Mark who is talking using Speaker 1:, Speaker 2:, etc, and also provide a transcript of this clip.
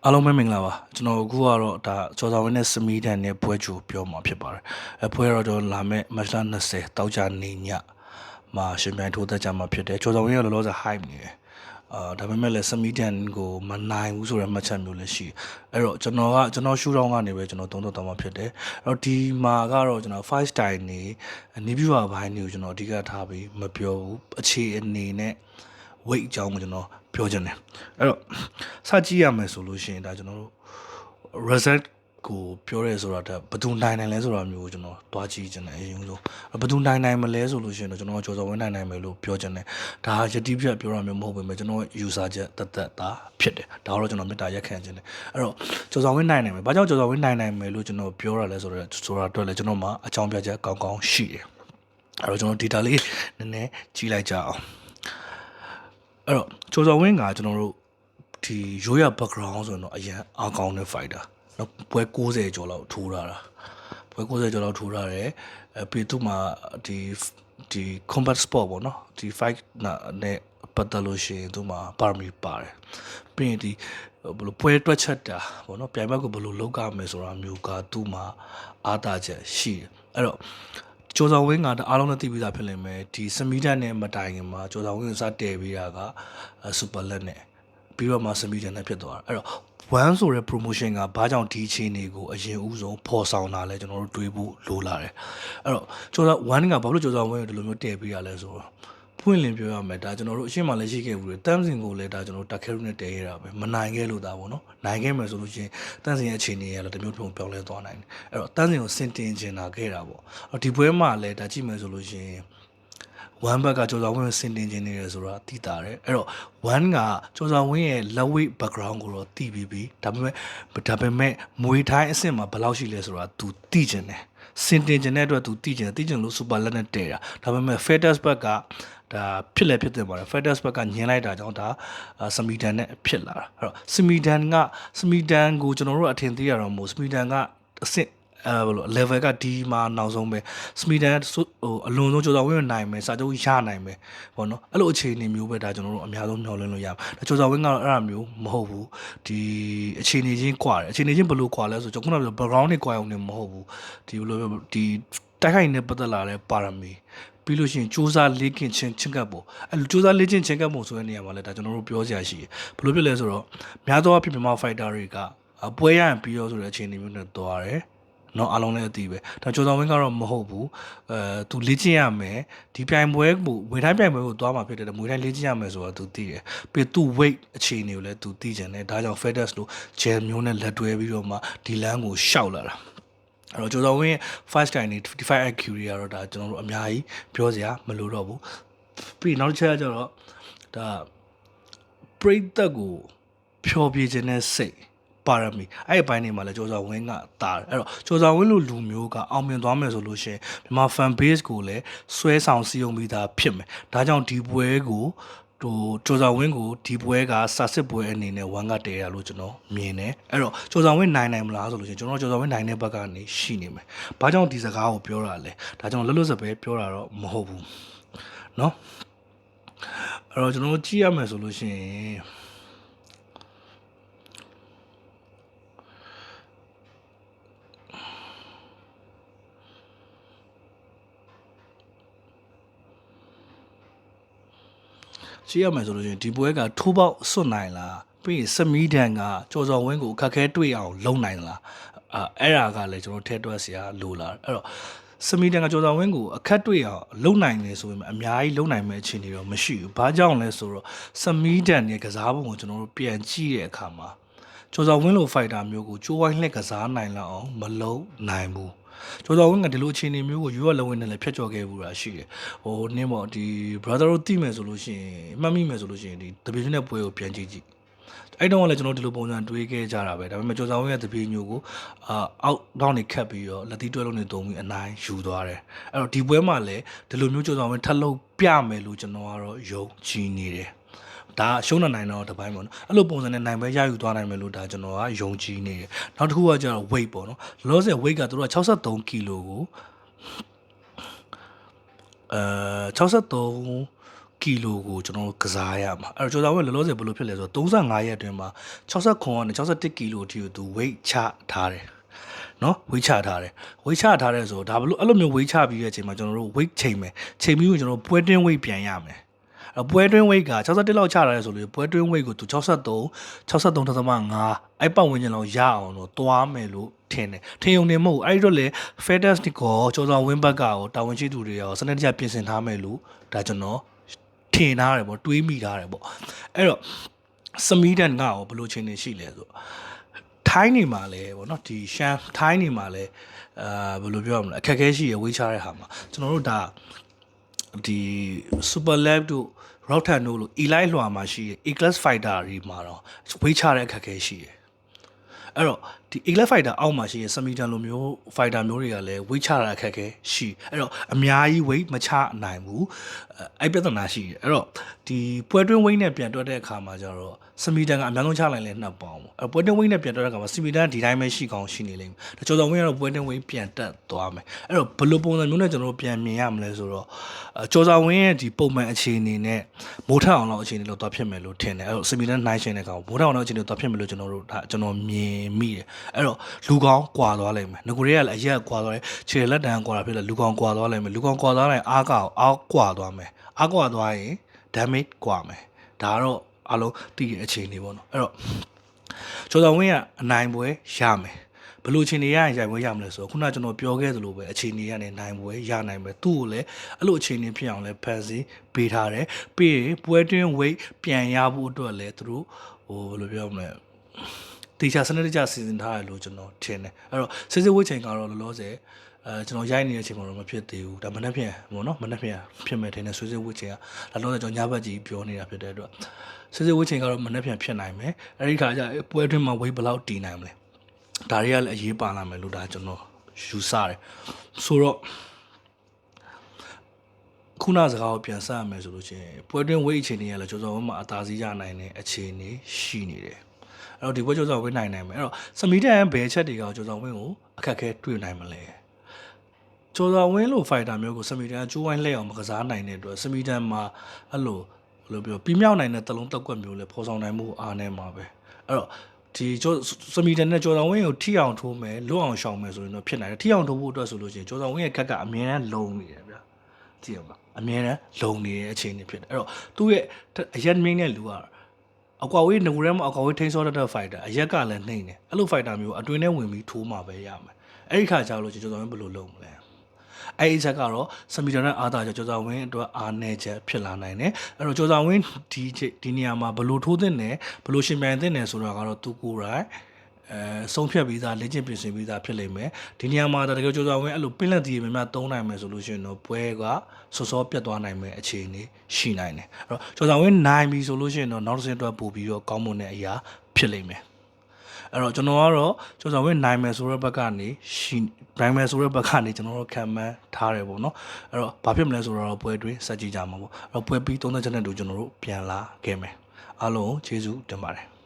Speaker 1: အားလုံးပဲမင်္ဂလာပါကျွန်တော်အခုကတော့ဒါကျော်စာဝင်းနဲ့စမီးတန်နဲ့ပွဲချိုပြောမှာဖြစ်ပါတယ်ပွဲတော့ကျွန်တော်လာမဲ့မတ်လ20တောက်ကြနေညမှာရှင်ပြိုင်ထိုးသက်ကြမှာဖြစ်တယ်ကျော်စာဝင်းကလောလောဆယ် hype နေတယ်ဒါပေမဲ့လည်းစမီးတန်ကိုမနိုင်ဘူးဆိုတဲ့မှတ်ချက်မျိုးလည်းရှိအဲ့တော့ကျွန်တော်ရှူတောင်းကနေပဲကျွန်တော်သုံးတော့မှာဖြစ်တယ်အဲ့တော့ဒီမှာကတော့ကျွန်တော်5 style နေဗီဝါဘိုင်းတွေကိုကျွန်တော်အဓိကထားပြီးမပြောဘူးအခြေအနေနဲ့ weight အကြောင်းကိုကျွန်တော်ပြောချင်တယ်အဲ့တော့စကြည့်ရမယ်ဆိုလို့ရှိရင်ဒါကျွန်တော်တို့ result ကိုပြောရဲဆိုတာဒါဘယ်သူနိုင်လဲဆိုတာမျိုးကိုကျွန်တော်တွားကြည့်ချင်တယ်အရင်ဆုံးဘယ်သူနိုင်မလဲဆိုလို့ရှိရင်တော့ကျွန်တော်ကြော်စော်ဝင်းနိုင်မယ်လို့ပြောချင်တယ်ဒါယတိပြတ်ပြောတာမျိုးမဟုတ်ပေမဲ့ကျွန်တော် user ချက်တသက်တာဖြစ်တယ်ဒါတော့ကျွန်တော်မေတ္တာရက်ခံချင်တယ်အဲ့တော့ကြော်စော်ဝင်းနိုင်မယ်ဘာကြောင့်ကြော်စော်ဝင်းနိုင်မယ်လို့ကျွန်တော်ပြောရလဲဆိုတာအတွက်လည်းကျွန်တော်မှာအကြောင်းပြချက်ကောင်းကောင်းရှိတယ်အဲ့တော့ကျွန်တော် data လေးနည်းနည်းကြည့်လိုက်ကြအောင်အဲ့တော့ကျော်စော်ဝင်းကကျွန်တော်တို့ဒီရိုးရ background ဆိုရင်တော့အရင်အကောင်းတဲ့ fighter နော်ပွဲ60ကျော်လောက်ထိုးထားတာပွဲ60ကျော်လောက်ထိုးထားတယ်ပြီးသူ့မှာဒီ combat sport ပေါ့နော်ဒီ fight နဲ့ပတ်သက်လို့ရှိရင်သူ့မှာပါရမီပါတယ်ပြီးရင်ဒီဘယ်လိုပွဲတွက်ချက်တာပေါ့နော်ပြိုင်ဘက်ကိုဘယ်လိုလုပ်ရမယ်ဆိုတာမျိုးကသူ့မှာအားသာချက်ရှိတယ်အဲ့တော့ကျော်စော်ဝင်းကအားလုံးနဲ့သိပြီးသားဖြစ်လိမ့်မယ်ဒီစမီးတန်နဲ့မတိုင်ခင်မှာကျော်စော်ဝင်းကစတည်ပြီးတာကစူပါလက်နဲ့ပြီးတော့မှစမီးတန်နဲ့ဖြစ်သွားတာအဲ့တော့one ဆိုတဲ့ promotion ကဘာကြောင့်ဒီအခြေအနေကိုအရင်ဦးဆုံးပေါ်ဆောင်တာလဲကျွန်တော်တို့တွေးဖို့လိုလာတယ်အဲ့တော့ကျော်စော်1ကဘာလို့ကျော်စော်ဝင်းကိုဒီလိုမျိုးတည်ပြီးရလဲဆိုတော့ဖွင့်လင်းပြောရမယ်ဒါကျွန်တော်တို့အရှင်းမှလည်းရှိခဲ့ဘူးလေတန်းစင်ကိုလည်းဒါကျွန်တော်တက်ခဲရုနဲ့တည်ရတာပဲမနိုင်ခဲ့လို့ဒါပေါ့နော်နိုင်ခဲ့မယ်ဆိုလို့ရှိရင်တန်းစင်ရဲ့အခြေအနေရလည်းတမျိုးပြောင်းလဲသွားနိုင်တယ်အဲ့တော့တန်းစင်ကိုစင်တင်ချင်တာခဲ့တာပေါ့ဒီပွဲမှာလည်းဒါကြည့်မယ်ဆိုလို့ရှိရင်one ဘက်ကကျော်စော်ဝင်းကိုစင်တင်ခြင်းနေတယ်ဆိုတာသိတာတယ်အဲ့တော့ one ကကျော်စော်ဝင်းရဲ့လက်ဝိတ် background ကိုတော့သိပြီးပြီဒါပေမဲ့မွေထိုင်းအဆင့်မှာဘယ်လောက်ရှိလဲဆိုတာ तू သိကျင်တယ်စင်တင်ခြင်းတဲ့အတွက် तू သိကျင်လို့ super လက်နဲ့တည်တာဒါပေမဲ့ fetus ဘက်ကဒါဖြစ်တယ်ပါတယ် fetus ဘက်ကညင်လိုက်တာကြောင့်ဒါစမီဒန်နဲ့ဖြစ်လာတာအဲ့တော့စမီဒန်ကိုကျွန်တော်တို့အထင်သေးရတော့မဟုတ်စမီဒန်ကအဆင့်ဘယ်လို level ကဒီမှာနောက်ဆုံးပဲစမီဒန်ဟိုအလွန်ဆုံးကျော်စော်ဝင်းနိုင်မယ်စာချုပ်ရနိုင်မယ်ပေါ့နော်အဲ့လိုအခြေအနေမျိုးပဲဒါကျွန်တော်တို့အများဆုံးမျှော်လင့်လို့ရမှာဒါကျော်စော်ဝင်းကတော့အဲ့ဒါမျိုးမဟုတ်ဘူးဒီအခြေအနေချင်းကွာတယ်အခြေအနေချင်းဘယ်လိုကွာလဲဆိုကျွန်တော်ခုနကပြော background တွေကွာအောင်နေမဟုတ်ဘူးဒီဘယ်လိုဒီတိုက်ခိုက်နေပတ်သက်လာတဲ့ပါရမီပြီးလို့ရှိရင်စူးစမ်းလေ့ကျင့်ချင်းကပ်ဖို့အဲ့လိုစူးစမ်းလေ့ကျင့်ချင်းကပ်ဖို့ဆိုတဲ့နေရာမှာလည်းဒါကျွန်တော်တို့ပြောစရာရှိတယ်ဘယ်လိုဖြစ်လဲဆိုတော့များသောအားဖြင့်မြန်မာ fighter တွေကပွဲရရင်ပြီးတော့ဆိုတဲ့အခြေအနေမျိုးနဲ့သွားတယ်နော်အားလုံးလည်းအသိပဲဒါကျော်စော်ဝင်းကတော့မဟုတ်ဘူးသူလေ့ကျင့်ရမယ်ဒီပြိုင်ပွဲကိုဝေတိုင်းပြိုင်ပွဲကိုသွားမှာဖြစ်တယ်မွေတိုင်းလေ့ကျင့်ရမယ်ဆိုတော့သူသိတယ်ပြီးသူ weight အခြေအနေကိုလည်းသူသိကြတယ်ဒါကြောင့် fetus လို့ gel မျိုးနဲ့လက်တွဲပြီးတော့မှဒီလမ်းကိုရှောက်လာတာအဲ့တော့ကျော်စော်ဝင်းရဲ့ first time နေ55 IQ တွေကတော့ဒါကျွန်တော်တို့အများကြီးပြောစရာမလိုတော့ဘူးပြီးနောက်တစ်ချက်ကကျတော့ဒါပရိသတ်ကိုဖျော်ဖြေခြင်းနဲ့စိတ်ပါရမီအဲ့ဒီဘိုင်းနေမှာလဲကျော်စော်ဝင်းကတာတယ်အဲ့တော့ကျော်စော်ဝင်းလိုလူမျိုးကအောင်မြင်သွားမယ်ဆိုလို့ရှိရင်မြန်မာ fan base ကိုလည်းဆွဲဆောင်စည်းရုံးပြီးသားဖြစ်မယ်ဒါကြောင့်ဒီပွဲကိုကျော်စော်ဝင်းကိုဒီပွဲကစာစစ်ပွဲအနေနဲ့ဝမ်ကတည်ရလို့ကျွန်တော်မြင်တယ်အဲ့တော့ကျော်စော်ဝင်းနိုင်မလားဆိုလို့ရှိရင်ကျွန်တော်ကျော်စော်ဝင်းနိုင်တဲ့ဘက်ကနေရှိနေမယ်ဘာကြောင့်ဒီစကားကိုပြောတာလဲဒါကြောင့်လွတ်စပယ်ပြောတာတော့မဟုတ်ဘူးเนาะအဲ့တော့ကျွန်တော်ကြည့်ရမယ်ဆိုလို့ရှိရင်ရှိရမယ်ဆိုလို့ရှိရင်ဒီပွဲကထိုးပေါက်စွတ်နိုင်လားပြီးစမီးဒန်ကကျော်စော်ဝင်းကိုအခက်ခဲတွေ့အောင်လုံနိုင်လားအဲ့ဒါကလည်းကျွန်တော်ထဲတွက်စရာလိုလာအဲ့တော့စမီးဒန်ကကျော်စော်ဝင်းကိုအခက်တွေ့အောင်လုံနိုင်တယ်ဆိုရင်အများကြီးလုံနိုင်မဲ့အခြေအနေတော့မရှိဘူးဘာကြောင့်လဲဆိုတော့စမီးဒန်ရဲ့ကစားပုံကိုကျွန်တော်တို့ပြန်ကြည့်တဲ့အခါမှာကျော်စော်ဝင်းလို fighter မျိုးကိုကြိုးဝိုင်းလှည့်ကစားနိုင်လောက်အောင်မလုံနိုင်ဘူးကျော်စော်ဝင်းကဒီလိုအခြေအနေမျိုးကိုရွေးရလုံဝင်နဲ့လည်းဖျက်ချော်ခဲ့ဘူးတာရှိတယ်ဟိုနင်းပေါ့ဒီ brother တို့တိမယ်ဆိုလို့ရှိရင်မှတ်မိမယ်ဆိုလို့ရှိရင်ဒီတပည့်နဲ့ပွဲကိုပြန်ကြည့်အဲ့တော့လည်းကျွန်တော်ဒီလိုပုံစံတွေးခဲ့ကြတာပဲဒါပေမဲ့ကျော်စော်ဝင်းရဲ့တပည့်ညိုကိုအောက်ဒေါင်းနေခတ်ပြီးတော့လက်သီးတွဲလုံးနေသုံးပြီးအနိုင်ယူသွားတယ်အဲ့တော့ဒီပွဲမှာလည်းဒီလိုမျိုးကျော်စော်ဝင်းထပ်လုပ်ပြမယ်လို့ကျွန်တော်ကတော့ယုံကြည်နေတယ်ဒါရှုံးနိုင်တော့တပိုင်းပေါ့နော်အဲ့လိုပုံစံနဲ့နိုင်ပဲရယူသွားနိုင်မယ်လို့ဒါကျွန်တော်ကယုံကြည်နေတယ်နောက်တစ်ခုကကျတော့ weight ပေါ့နော်လောဆယ် weight ကသူတို့က63ကီလိုကို63ကီ ကီလိုကိုကျွန်တော်တို့ကစားရမှာအဲ့တော့ကျော်ဆောင်ဝင်းလောလောဆယ်ဘယ်လိုဖြစ်လဲဆိုတော့35ရက်အတွင်းမှာ60ခွန်ကနေ61ကီလိုအထိကိုသူ weight ချထားတယ်နော် weight ချထားတယ် weight ချထားတယ်ဆိုတော့ဒါဘလို့အဲ့လိုမျိုး weight ချပြီးတဲ့အချိန်မှာကျွန်တော်တို့ weight ချိန်မယ်ချိန်ပြီးရင်ကျွန်တော်ပွဲတွင်း weight ပြန်ရမယ်အဲ့ပွဲတွင်း weight က61လောက်ချထားတယ်ဆိုလို့ပွဲတွင်း weight ကိုသူ63.5အဲ့ပတ်ဝန်းကျင်လောက်ရအောင်တော့တွားမယ်လို့ထင်တယ်ထင်ုံနေမဟုတ်အဲ့ဒီတော့လေ fantastic ကိုကျော်ဆောင်ဝင်းဘက်ကရောတာဝန်ရှိသူတွေရောစနစ်တကျပြင်ဆင်ထားမယ်လို့ဒါကျွန်တော်ထင်ထားတယ်ပေါ့တွေးမိထားတယ်ပေါ့အဲ့တော့စမီဒန်ကရောဘယ်လိုချင်းနေရှိလဲဆိုထိုင်းနေမှာလဲပေါ့နော်ဒီရှမ်းထိုင်းနေမှာလဲဘယ်လိုပြောရမလဲအခက်အခဲရှိရဝေးချတဲ့ဟာမှာကျွန်တော်တို့ဒါဒီ super lab တို့ rock tan တို့လို့ elite လွှာမှာရှိရ A class fighter တွေမှာတော့ဝေးချတဲ့အခက်အခဲရှိရအဲ့တော့ဒီ elite fighter အောက်မှာရှိရ semi tan လိုမျိုး fighter မျိုးတွေကလည်းဝေးချတာအခက်အခဲရှိအဲ့တော့အများကြီး weight မချနိုင်ဘူးအဲ့ပြဿနာရှိတယ်အဲ့တော့ဒီပွဲတွင်း weight နဲ့ပြန်တွက်တဲ့အခါမှာကျတော့စမီတန်ကအများဆုံးချနိုင်လဲ2ပေါင်ပေါ့အဲ့ပွဲတွင်း weight နဲ့ပြန်တွက်တဲ့အခါမှာစမီတန်ဒီတိုင်းပဲရှိကောင်းရှိနေလိမ့်မယ်ဒါကျော်တော်ဝင်းကတော့ပွဲတွင်း weight ပြန်တက်သွားမယ်အဲ့တော့ဘယ်လိုပုံစံမျိုးနဲ့ကျွန်တော်တို့ပြန်မြင်ရမလဲဆိုတော့ကျော်တော်ဝင်းရဲ့ဒီပုံမှန်အခြေအနေနဲ့မိုးထအောင်လောက်အခြေအနေလို့သွားဖြစ်မယ်လို့ထင်တယ်အဲ့တော့စမီတန်နိုင်ရှင်တဲ့ကောင်မိုးထအောင်လောက်အခြေအနေသွားဖြစ်မယ်လို့ကျွန်တော်တို့ဒါကျွန်တော်မြင်မိတယ်အဲ့တော့လူကောင်းကွာသွားလိမ့်မယ်ငကိုတွေကလည်းအရက်ကွာသွားတယ်ခြေလက်တန်းကွာတာဖြစ်လဲလူကောင်းကွာသွားလိမ့်မယ်လူကောင်းကွာသွားရင်အားကောက်အားကွာသွားမယ်အားကွာသွားရင် damage ကွာမယ်ဒါကတော့အလုံးတည်ရဲ့အခြေအနေပေါ့နော်အဲ့တော့ကျော်တော်ဝင်းကအနိုင်ပွဲရမယ်ဘယ်လိုအခြေအနေရရင်ရိုက်ပွဲရမလဲဆိုတော့ခုနကကျွန်တော်ပြောခဲ့သလိုပဲအခြေအနေရနေနိုင်ပွဲရနိုင်မယ်သူ့ကိုလည်းအဲ့လိုအခြေအနေဖြစ်အောင်လည်းဖန်ဆီးပေးထားတယ်ပြီးရင်ပွဲတွင်း weight ပြန်ရဖို့အတွက်လည်းသူတို့ဘယ်လိုပြောမလဲတေချာစနစ်တကျစီစဉ်ထားတယ်လို့ကျွန်တော်ထင်တယ်အဲ့တော့စစ်စစ်ဝိတ်ချိန်ကတော့လောလောဆယ်ကျွန်တော်ရိုက်နေတဲ့အချိန်မှာတော့မဖြစ်သေးဘူးဒါမနှက်ဖြန်ပေါ့နော်မနှက်ဖြန်ဖြစ်မယ်ထင်တယ်ဆွေးဆွေးဝိတ်ချိန်ကဒါလုံးဝကျွန်တော်ညဘက်ကြီးပြောနေတာဖြစ်တဲ့အတွက်ဆွေးဆွေးဝိတ်ချိန်ကတော့မနှက်ဖြန်ဖြစ်နိုင်မယ်အဲ့ဒီခါကျပွဲတွင်းမှာ weight ဘယ်လောက်တည်နိုင်မလဲဒါတွေကလည်းအရေးပါလာမယ်လို့ဒါကျွန်တော်ယူဆတယ်ဆိုတော့ခုနစကားကိုပြန်ဆက်ရမယ်ဆိုလို့ချင်းပွဲတွင်း weight အခြေအနေကလည်းကျော်စော်ဝင်းမှာအသာစီးရနိုင်တဲ့အခြေအနေရှိနေတယ်အဲ့တော့ဒီပွဲကျော်စော်ဝင်းနိုင်မယ်အဲ့တော့စမီတန်ဘယ်ချက်တွေကကျော်စော်ဝင်းကိုအခက်အခဲတွေ့နိုင်မလဲကျော်စော်ဝင်းလို fighter မျိုးကိုစမီတန်ကျိုးဝိုင်းလှည့်အောင်မကစားနိုင်တဲ့အတွက်စမီတန်မှာအဲ့လိုဘယ်လိုပြောပြင်းမြောက်နိုင်တဲ့တလုံးတက်ကွက်မျိုးလဲပေါ်ဆောင်နိုင်မှုအားနည်းမှာပဲအဲ့တော့ဒီစမီတန်နဲ့ကျော်စော်ဝင်းကိုထိအောင်ထိုးမယ်လွတ်အောင်ရှောင်မယ်ဆိုရင်တော့ဖြစ်နိုင်တယ်ထိအောင်ထိုးဖို့အတွက်ဆိုလို့ရှိရင်ကျော်စော်ဝင်းရဲ့ကတ်ကအမြဲတမ်းလုံနေတယ်ဗျာကြည့်ရမလားအမြဲတမ်းလုံနေတဲ့အခြေအနေဖြစ်တယ်အဲ့တော့သူ့ရဲ့အရက်မင်းတဲ့လူကအကွာဝေးငူရဲမှာအကွာဝေးထိန်းစောတဲ့ fighter အရက်ကလည်းနှိမ့်တယ်အဲ့လို fighter မျိုးအတွင်းထဲဝင်ပြီးထိုးမှာပဲရမယ်အဲ့ဒီခါကျလို့ကျော်စော်ဝင်းဘယ်လိုလုပ်မလဲအဲ့ဒီချက်ကတော့စမီတန်နဲ့အားသာကျော်စော်ဝင်းအတွက်အားနည်းချက်ဖြစ်လာနိုင်တယ်အဲ့တော့ကျော်စော်ဝင်းဒီနေရာမှာဘယ်လိုထိုးသင့်တယ်ဘယ်လိုရှင်ပြန်သင့်တယ်ဆိုတာကတော့သူကိုယ်တိုင်ဆုံးဖြတ်ပြီးသားလေ့ကျင့်ပြင်ဆင်ပြီးသားဖြစ်လိမ့်မယ်ဒီနေရာမှာတကယ်ကျော်စော်ဝင်းအဲ့လိုပင်းလက်တီများသုံးနိုင်မယ်ဆိုလို့ရှိရင်တော့ပွဲကစောစောပြတ်သွားနိုင်မယ်အခြေအနေရှိနိုင်တယ်အဲ့တော့ကျော်စော်ဝင်းနိုင်ပြီဆိုလို့ရှိရင်တော့နောက်တစ်ဆင့်အတွက်ပို့ပြီးတော့ကောင်းမွန်တဲ့အရာဖြစ်လိမ့်မယ်အဲ့တော့ကျွန်တော်ကတော့ကျော်စော်ဝင်းနိုင်မယ်ဆိုတဲ့ဘက်ကနေနိုင်မယ်ဆိုတဲ့ဘက်ကနေကျွန်တော်တို့ခံမှန်းထားတယ်ပေါ့နော်အဲ့တော့ဘာဖြစ်မလဲဆိုတော့ပွဲတွင်စက်ကြည့်ကြမှာပေါ့အဲ့တော့ပွဲပြီး30ချက်နဲ့တူကျွန်တော်တို့ပြန်လာခဲ့မယ်အားလုံးကျေးဇူးတင်ပါတယ်